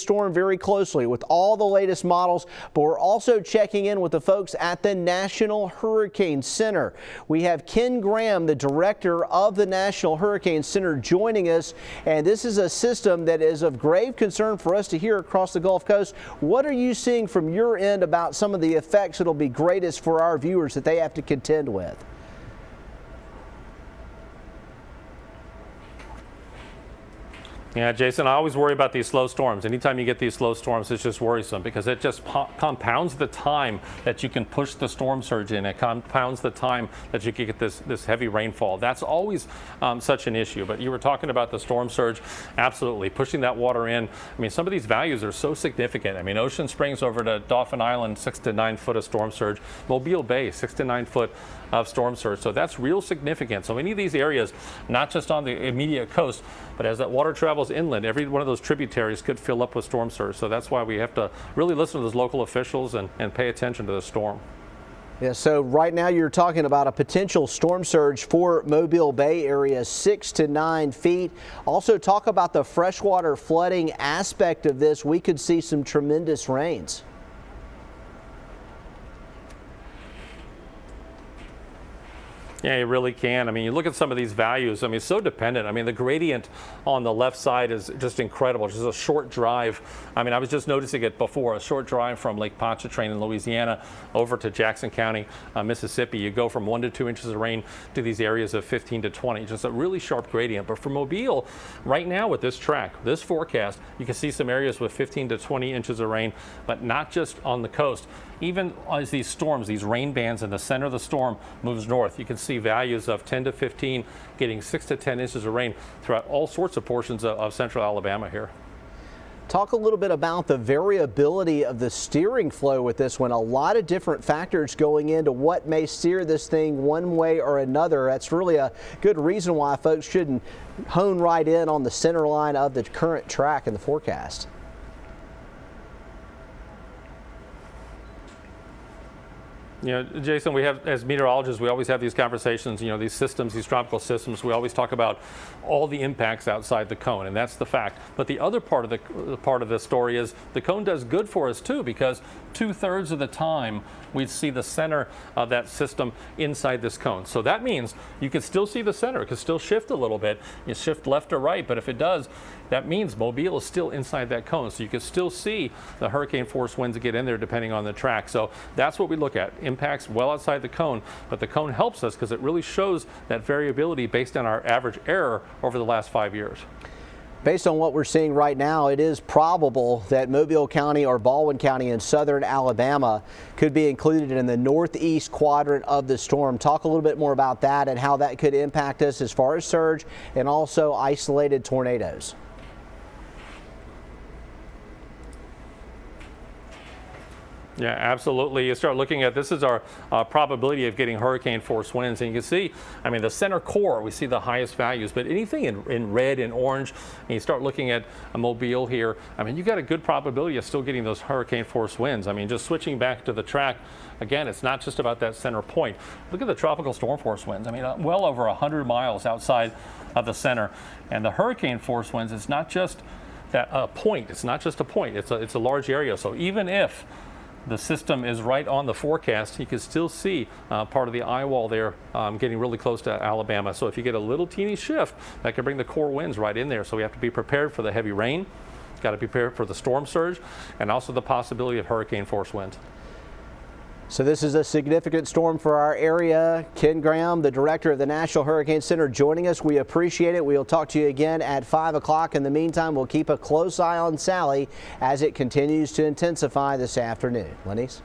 Storm very closely with all the latest models, but we're also checking in with the folks at the National Hurricane Center. We have Ken Graham, the director of the National Hurricane Center, joining us, and this is a system that is of grave concern for us to hear across the Gulf Coast. What are you seeing from your end about some of the effects that'll be greatest for our viewers that they have to contend with? Yeah, Jason, I always worry about these slow storms. Anytime you get these slow storms, it's just worrisome because it just compounds the time that you can push the storm surge in. It compounds the time that you can get this heavy rainfall. That's always such an issue. But you were talking about the storm surge. Absolutely. Pushing that water in. I mean, some of these values are so significant. I mean, Ocean Springs over to Dauphin Island, 6 to 9 foot of storm surge. Mobile Bay, 6 to 9 foot of storm surge. So that's real significant. So any of these areas, not just on the immediate coast, but as that water travels inland, every one of those tributaries could fill up with storm surge. So that's why we have to really listen to those local officials and pay attention to the storm. Yeah, so right now you're talking about a potential storm surge for Mobile Bay area, 6 to 9 feet. Also talk about the freshwater flooding aspect of this. We could see some tremendous rains. Yeah, you really can. I mean, you look at some of these values. I mean, it's so dependent. I mean, the gradient on the left side is just incredible. Just a short drive. I mean, I was just noticing it before. A short drive from Lake Pontchartrain in Louisiana over to Jackson County, Mississippi. You go from 1 to 2 inches of rain to these areas of 15 to 20. Just a really sharp gradient. But for Mobile, right now with this track, this forecast, you can see some areas with 15 to 20 inches of rain, but not just on the coast. Even as these storms, these rain bands in the center of the storm moves north, you can see values of 10 to 15, getting 6 to 10 inches of rain throughout all sorts of portions of central Alabama here. Talk a little bit about the variability of the steering flow with this one. A lot of different factors going into what may steer this thing one way or another. That's really a good reason why folks shouldn't hone right in on the center line of the current track in the forecast. You know, Jason, we have, as meteorologists, we always have these conversations, you know, these systems, these tropical systems, we always talk about all the impacts outside the cone, and that's the fact. But the other part of the story is the cone does good for us too, because 2/3 of the time we see the center of that system inside this cone. So that means you can still see the center. It can still shift a little bit. You shift left or right, but if it does, that means Mobile is still inside that cone. So you can still see the hurricane force winds get in there depending on the track. So that's what we look at. Impacts well outside the cone, but the cone helps us because it really shows that variability based on our average error over the last 5 years. Based on what we're seeing right now, it is probable that Mobile County or Baldwin County in southern Alabama could be included in the northeast quadrant of the storm. Talk a little bit more about that and how that could impact us as far as surge and also isolated tornadoes. Yeah, absolutely. You start looking at this is our probability of getting hurricane force winds, and you can see, I mean, the center core, we see the highest values, but anything in red and orange, and you start looking at a Mobile here, I mean, you got a good probability of still getting those hurricane force winds. I mean, just switching back to the track, again, it's not just about that center point. Look at the tropical storm force winds. I mean, well over 100 miles outside of the center, and the hurricane force winds, it's not just that point. It's not just a point. It's a large area. So even if the system is right on the forecast, you can still see part of the eye wall there getting really close to Alabama. So if you get a little teeny shift, that can bring the core winds right in there. So we have to be prepared for the heavy rain, got to be prepared for the storm surge, and also the possibility of hurricane force winds. So this is a significant storm for our area. Ken Graham, the director of the National Hurricane Center, joining us. We appreciate it. We'll talk to you again at 5 o'clock. In the meantime, we'll keep a close eye on Sally as it continues to intensify this afternoon. Lenise?